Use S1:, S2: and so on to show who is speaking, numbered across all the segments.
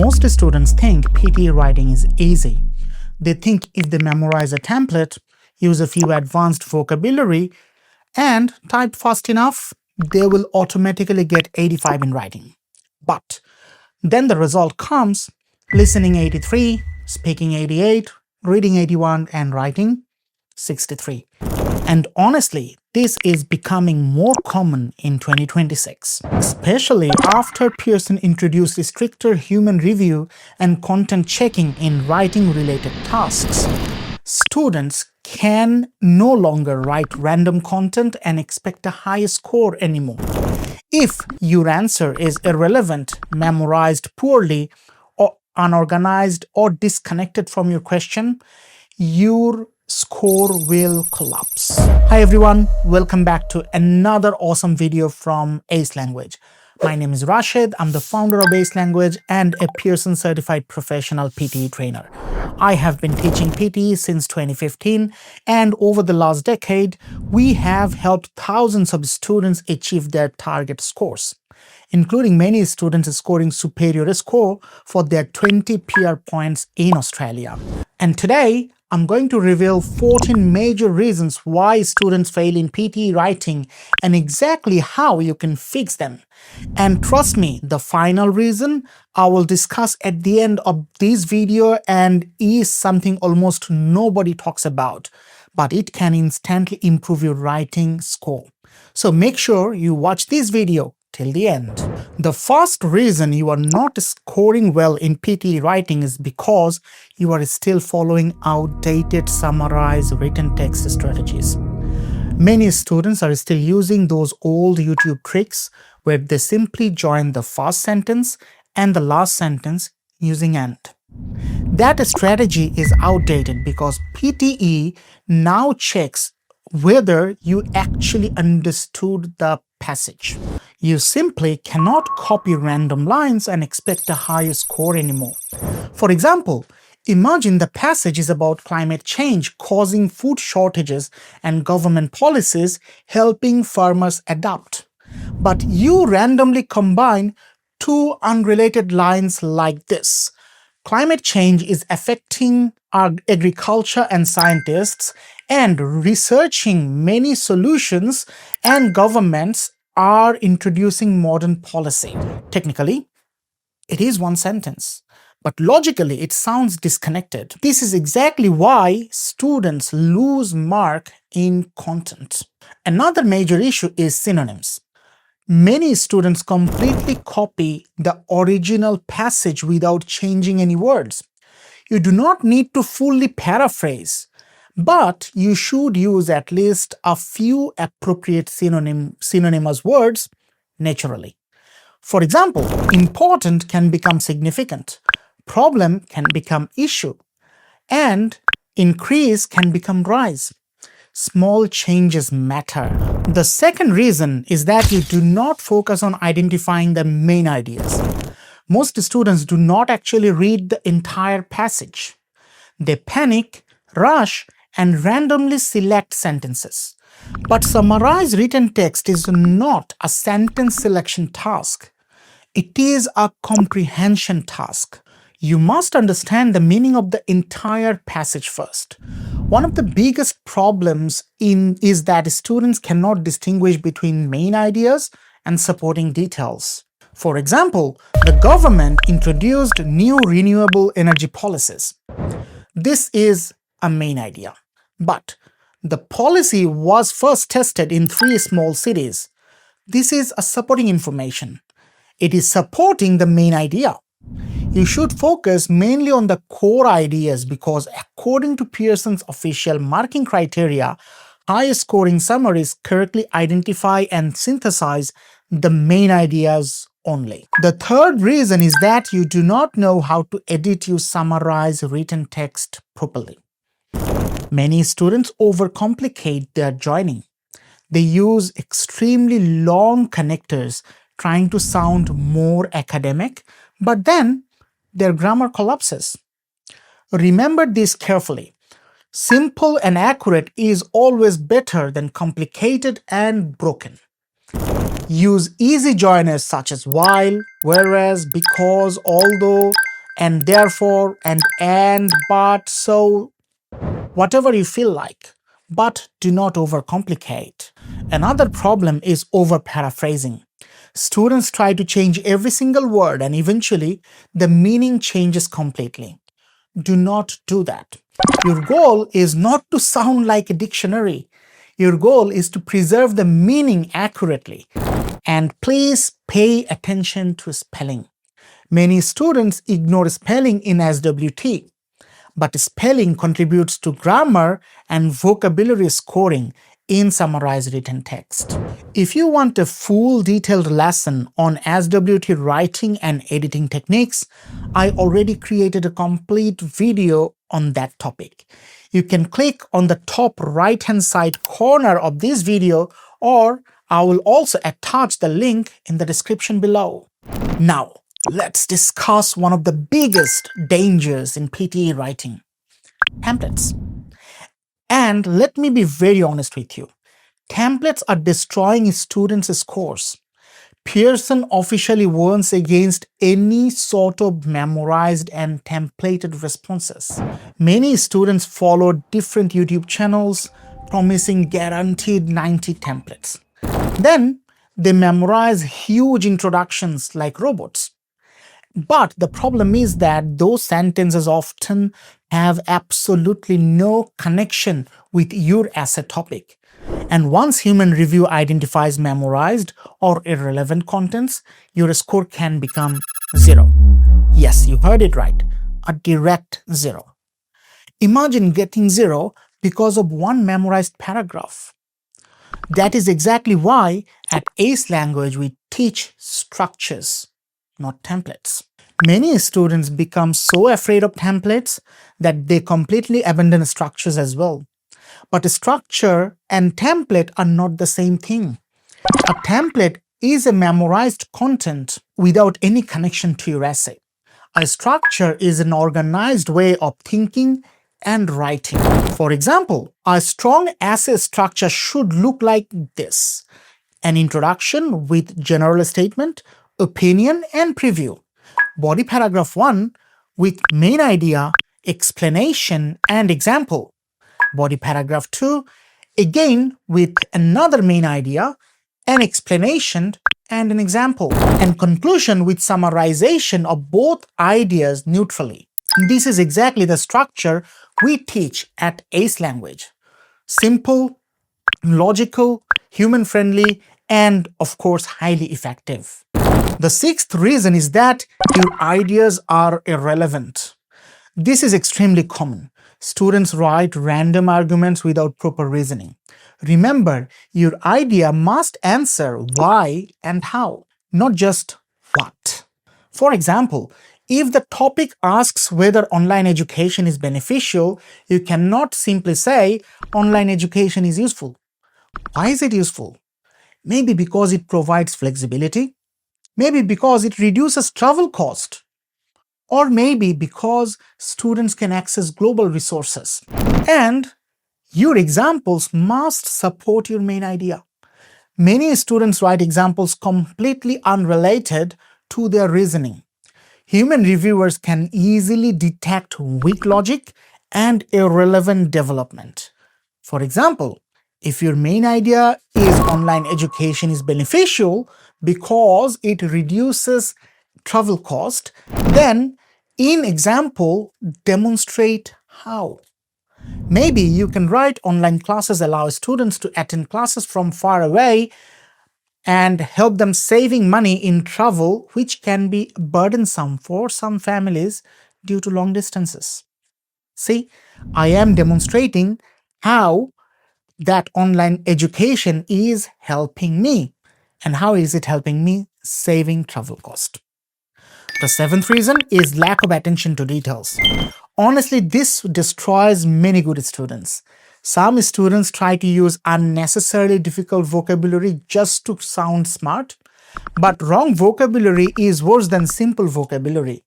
S1: Most students think PTE writing is easy. They think if they memorize a template, use a few advanced vocabulary, and type fast enough, they will automatically get 85 in writing. But then the result comes: listening 83, speaking 88, reading 81, and writing 63. And honestly, this is becoming more common in 2026, especially after Pearson introduced stricter human review and content checking in writing-related tasks. Students can no longer write random content and expect a high score anymore. If your answer is irrelevant, memorized poorly, or unorganized, or disconnected from your question, your score will collapse. Hi everyone, welcome back to another awesome video from Ace Language. My name is Rashed, I'm the founder of Ace Language and a Pearson-certified professional PTE trainer. I have been teaching PTE since 2015, and over the last decade, we have helped thousands of students achieve their target scores, including many students scoring superior score for their 20 PR points in Australia. And today, I'm going to reveal 14 major reasons why students fail in PTE writing and exactly how you can fix them. And trust me, the final reason I will discuss at the end of this video and is something almost nobody talks about, but it can instantly improve your writing score. So make sure you watch this video till the end. The first reason you are not scoring well in PTE writing is because you are still following outdated Summarise written text strategies. Many students are still using those old YouTube tricks where they simply join the first sentence and the last sentence using and. That strategy is outdated because PTE now checks whether you actually understood the passage. You simply cannot copy random lines and expect a higher score anymore. For example, imagine the passage is about climate change causing food shortages and government policies helping farmers adapt. But you randomly combine two unrelated lines like this. Climate change is affecting our agriculture and scientists and researching many solutions, and governments are introducing modern policy. Technically, it is one sentence, but logically it sounds disconnected. This is exactly why students lose mark in content. Another major issue is synonyms. Many students completely copy the original passage without changing any words. You do not need to fully paraphrase, but you should use at least a few appropriate synonymous words naturally. For example, important can become significant, problem can become issue, and increase can become rise. Small changes matter. The second reason is that you do not focus on identifying the main ideas. Most students do not actually read the entire passage. They panic, rush, and randomly select sentences. But Summarise written text is not a sentence selection task. It is a comprehension task. You must understand the meaning of the entire passage first. One of the biggest problems is that students cannot distinguish between main ideas and supporting details. For example, the government introduced new renewable energy policies. This is a main idea, but the policy was first tested in 3 small cities. This is a supporting information. It is supporting the main idea. You should focus mainly on the core ideas because according to Pearson's official marking criteria, high-scoring summaries correctly identify and synthesize the main ideas only. The third reason is that you do not know how to edit your Summarise written text properly. Many students overcomplicate their joining. They use extremely long connectors trying to sound more academic, but then their grammar collapses. Remember this carefully. Simple and accurate is always better than complicated and broken. Use easy joiners such as while, whereas, because, although, and therefore, and, but, so, whatever you feel like. But do not overcomplicate. Another problem is over-paraphrasing. Students try to change every single word and eventually the meaning changes completely. Do not do that. Your goal is not to sound like a dictionary. Your goal is to preserve the meaning accurately. And please pay attention to spelling. Many students ignore spelling in SWT, but spelling contributes to grammar and vocabulary scoring in summarized written text. If you want a full detailed lesson on SWT writing and editing techniques, I already created a complete video on that topic. You can click on the top right hand side corner of this video, or I will also attach the link in the description below. Now, let's discuss one of the biggest dangers in PTE writing: templates. And let me be very honest with you. Templates are destroying students' scores. Pearson officially warns against any sort of memorized and templated responses. Many students follow different YouTube channels promising guaranteed 90 templates. Then they memorize huge introductions like robots. But the problem is that those sentences often have absolutely no connection with your essay topic. And once human review identifies memorized or irrelevant contents, your score can become 0. Yes, you heard it right, a direct 0. Imagine getting 0 because of one memorized paragraph. That is exactly why at ACE Language we teach structures, not templates. Many students become so afraid of templates that they completely abandon structures as well. But structure and template are not the same thing. A template is a memorized content without any connection to your essay. A structure is an organized way of thinking and writing. For example, a strong essay structure should look like this: an introduction with general statement, opinion, and preview. Body paragraph 1 with main idea, explanation, and example. Body paragraph 2 again with another main idea, an explanation, and an example. And conclusion with summarization of both ideas neutrally. This is exactly the structure we teach at ACE Language. Simple, logical, human-friendly, and of course highly effective. The sixth reason is that your ideas are irrelevant. This is extremely common. Students write random arguments without proper reasoning. Remember, your idea must answer why and how, not just what. For example, if the topic asks whether online education is beneficial, you cannot simply say online education is useful. Why is it useful? Maybe because it provides flexibility. Maybe because it reduces travel cost. Or maybe because students can access global resources. And your examples must support your main idea. Many students write examples completely unrelated to their reasoning. Human reviewers can easily detect weak logic and irrelevant development. For example, if your main idea is online education is beneficial because it reduces travel cost, then in example, demonstrate how. Maybe you can write online classes allow students to attend classes from far away and help them saving money in travel, which can be burdensome for some families due to long distances. See, I am demonstrating how that online education is helping me. And how is it helping me? Saving travel cost. The seventh reason is lack of attention to details. Honestly, this destroys many good students. Some students try to use unnecessarily difficult vocabulary just to sound smart, but wrong vocabulary is worse than simple vocabulary.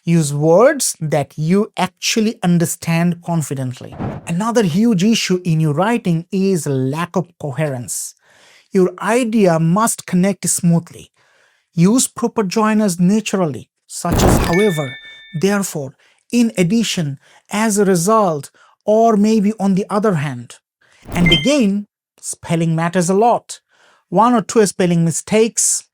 S1: Use words that you actually understand confidently. Another huge issue in your writing is lack of coherence. Your idea must connect smoothly. Use proper joiners naturally, such as however, Therefore, in addition, as a result, or maybe on the other hand, and again, spelling matters a lot. One or two spelling mistakes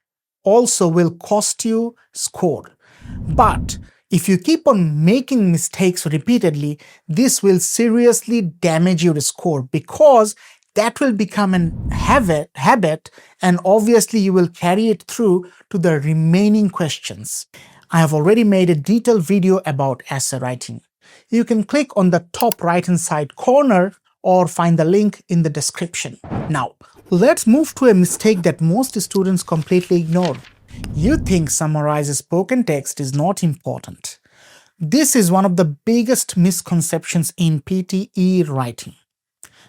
S1: also will cost you score. But if you keep on making mistakes repeatedly, this will seriously damage your score because that will become an habit, and obviously you will carry it through to the remaining questions. I have already made a detailed video about essay writing. You can click on the top right hand side corner or find the link in the description. Now, let's move to a mistake that most students completely ignore. You think Summarise spoken text is not important. This is one of the biggest misconceptions in PTE writing.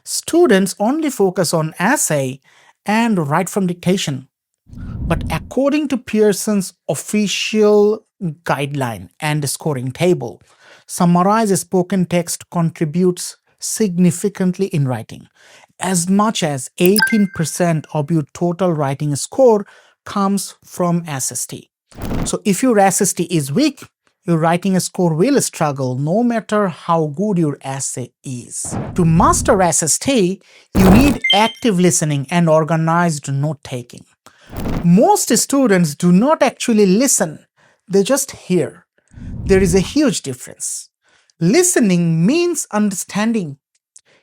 S1: Students only focus on essay and write from dictation. But according to Pearson's official guideline and scoring table, Summarise spoken text contributes significantly in writing. As much as 18% of your total writing score comes from SST. So if your SST is weak, your writing score will struggle no matter how good your essay is. To master SST, you need active listening and organized note-taking. Most students do not actually listen, they just hear. There is a huge difference. Listening means understanding.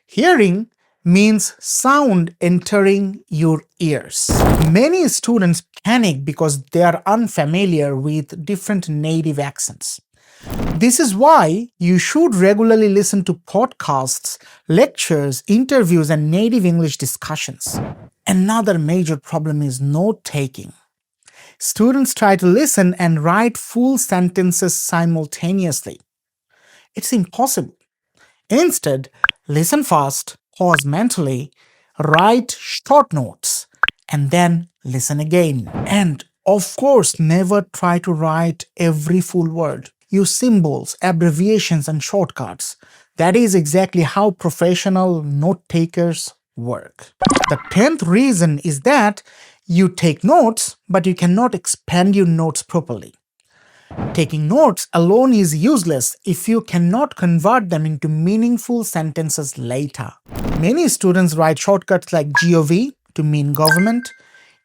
S1: Hearing means sound entering your ears. Many students panic because they are unfamiliar with different native accents. This is why you should regularly listen to podcasts, lectures, interviews, and native English discussions. Another major problem is note-taking. Students try to listen and write full sentences simultaneously. It's impossible. Instead, listen fast, pause mentally, write short notes, and then listen again. And of course, never try to write every full word. Use symbols, abbreviations, and shortcuts. That is exactly how professional note takers work. The 10th reason is that you take notes, but you cannot expand your notes properly. Taking notes alone is useless if you cannot convert them into meaningful sentences later. Many students write shortcuts like GOV to mean government,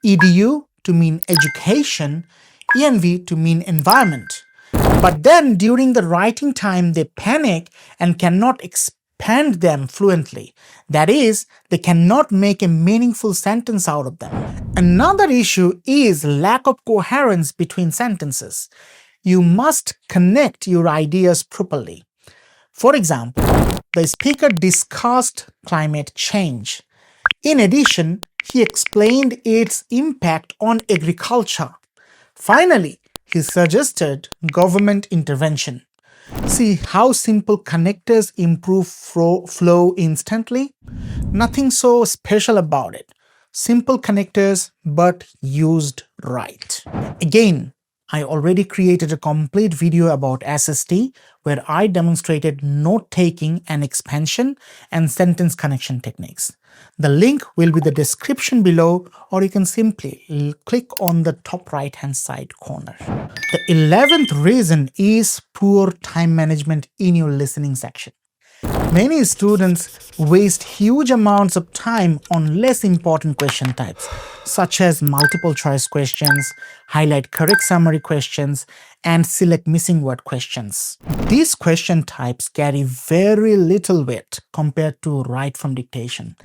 S1: EDU to mean education, ENV to mean environment. But then during the writing time, they panic and cannot expand them fluently. That is, they cannot make a meaningful sentence out of them. Another issue is lack of coherence between sentences. You must connect your ideas properly. For example, the speaker discussed climate change. In addition, he explained its impact on agriculture. Finally, he suggested government intervention. See how simple connectors improve flow instantly? Nothing so special about it. Simple connectors, but used right. Again, I already created a complete video about SST where I demonstrated note-taking and expansion and sentence connection techniques. The link will be in the description below, or you can simply click on the top right-hand side corner. The 11th reason is poor time management in your listening section. Many students waste huge amounts of time on less important question types, such as multiple choice questions, highlight correct summary questions, and select missing word questions. These question types carry very little weight compared to write from dictation.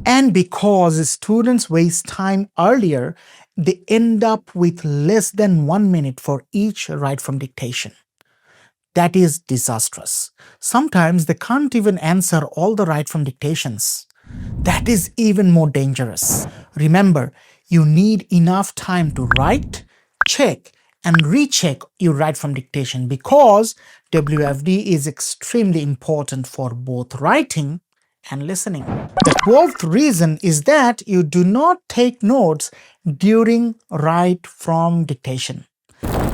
S1: And because students waste time earlier, they end up with less than 1 minute for each write from dictation. That is disastrous. Sometimes they can't even answer all the write from dictations. That is even more dangerous. Remember, you need enough time to write, check, and recheck your write from dictation because WFD is extremely important for both writing and listening. The 12th reason is that you do not take notes during write from dictation.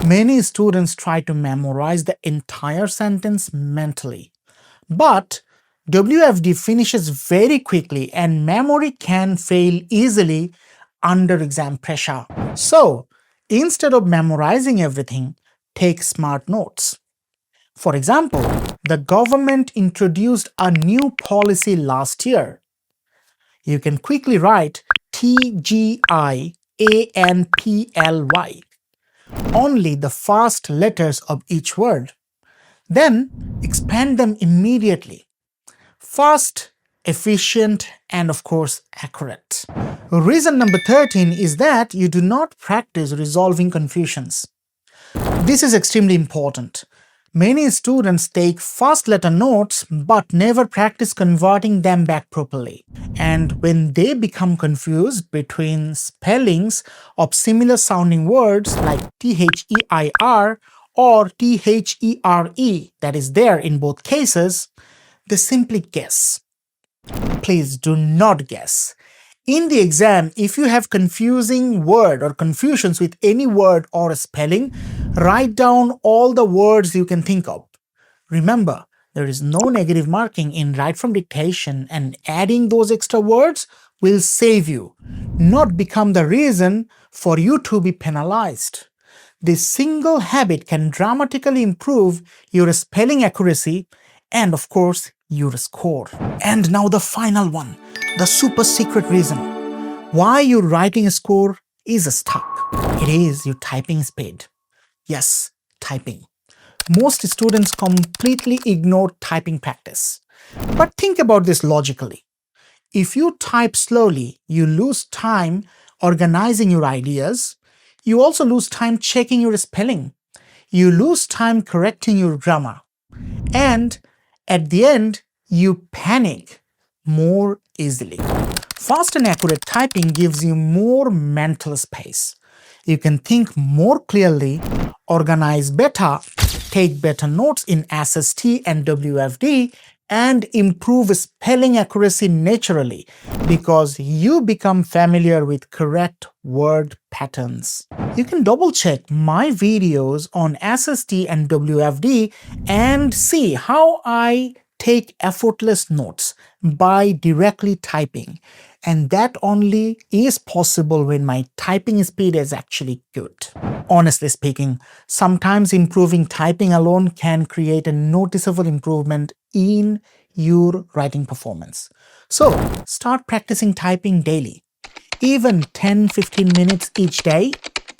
S1: Many students try to memorize the entire sentence mentally. But WFD finishes very quickly and memory can fail easily under exam pressure. So, instead of memorizing everything, take smart notes. For example, the government introduced a new policy last year. You can quickly write TGIANPLY, only the first letters of each word. Then expand them immediately. Fast, efficient, and of course accurate. Reason number 13 is that you do not practice resolving confusions. This is extremely important. Many students take first letter notes but never practice converting them back properly. And when they become confused between spellings of similar sounding words like THEIR or THERE, that is there in both cases, they simply guess. Please do not guess. In the exam, if you have confusing word or confusions with any word or a spelling, write down all the words you can think of. Remember, there is no negative marking in Write From Dictation, and adding those extra words will save you, not become the reason for you to be penalized. This single habit can dramatically improve your spelling accuracy and, of course, your score. And now the final one, the super secret reason why your writing score is stuck. It is your typing speed. Yes, typing. Most students completely ignore typing practice. But think about this logically. If you type slowly, you lose time organizing your ideas. You also lose time checking your spelling. You lose time correcting your grammar. And at the end, you panic more easily. Fast and accurate typing gives you more mental space. You can think more clearly, organize better, take better notes in SST and WFD, and improve spelling accuracy naturally because you become familiar with correct word patterns. You can double check my videos on SST and WFD and see how I take effortless notes by directly typing. And that only is possible when my typing speed is actually good. Honestly speaking, sometimes improving typing alone can create a noticeable improvement in your writing performance. So start practicing typing daily. Even 10-15 minutes each day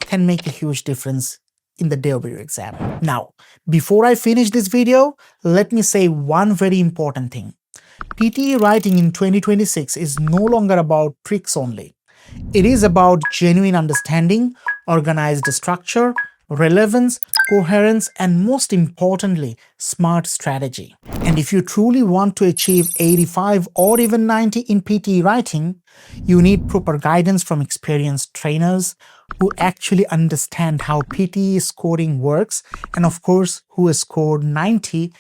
S1: can make a huge difference in the day of your exam. Now, before I finish this video, let me say one very important thing. PTE Writing in 2026 is no longer about tricks only. It is about genuine understanding, organized structure, relevance, coherence, and most importantly, smart strategy. And if you truly want to achieve 85 or even 90 in PTE Writing, you need proper guidance from experienced trainers who actually understand how PTE scoring works, and of course, who has scored 90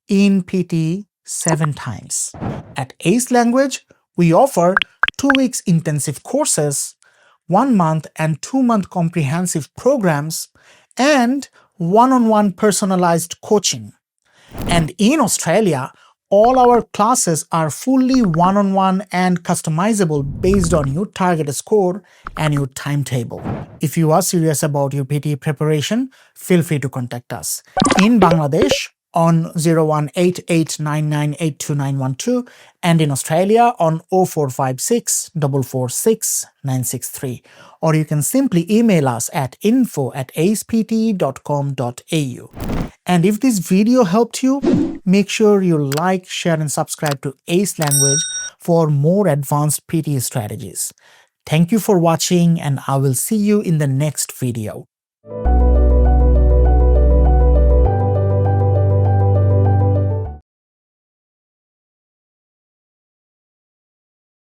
S1: in PTE 7 times. At Ace Language, we offer 2 weeks intensive courses, 1 month and 2-month comprehensive programs, and one-on-one personalized coaching. And in Australia, all our classes are fully one-on-one and customizable based on your target score and your timetable. If you are serious about your PTE preparation, feel free to contact us. In Bangladesh, on 0188998291 and in Australia on 0456 446 963, or you can simply email us at info@acepte.com.au. And if this video helped you, make sure you like, share and subscribe to Ace Language for more advanced PTE strategies. Thank you for watching, and I will see you in the next video.